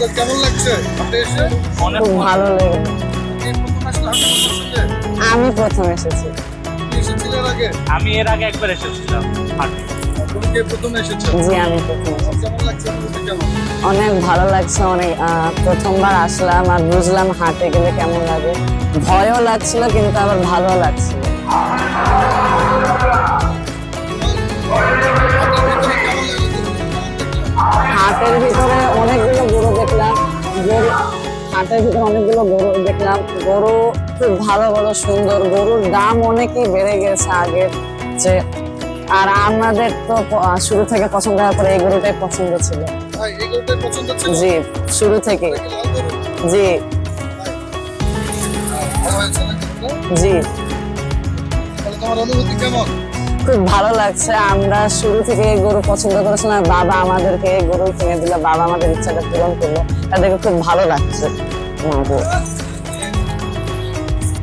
আপনাদের কেমন লাগছে আপনি এসে? অনেক খুব ভালো লেগেছে। আপনি প্রথম আসলে আপনাদের সঙ্গে আমি প্রথম এসেছি। আপনি এসেছিলেন আগে? আমি এর আগে একবার এসেছিলাম হাটে। আপনি কে প্রথম এসেছেন? জি আমি প্রথম এসেছি। কেমন লাগছে অনুভূতি কেমন? অনেক ভালো লাগছে, অনেক প্রথমবার আসলাম আর বুঝলাম হাটে গেলে কেমন লাগে। ভয়ও লাগছিল কিন্তু আবার ভালো লাগছিল। হাটের ভিতরে অনেকগুলো গরু দেখলাম। হাটের ভিতরে অনেকগুলো গরু দেখলাম। গরু খুব ভালো ভালো সুন্দর। গরুর দাম অনেকই বেড়ে গেছে আগের যে। আর আমাদের তো শুরু থেকে পছন্দ হওয়ার পরে এই গরুটাই পছন্দ ছিল। ভাই এই গরুটাই পছন্দ ছিল? জি শুরু থেকে। এটা কি লাল গরু? জি ভালো হয়েছে নাকি গরুটা? জি তাহলে তোমার অনুভূতি কেমন? খুব ভালো লাগছে। আমরা শুরু থেকে এই গরু পছন্দ করেছিলাম, বাবা আমাদেরকে এই গরু কিনে দিল, বাবা আমাদের ইচ্ছাটা পূরণ করলো, তাদেরকে খুব ভালো লাগছে আমাকে।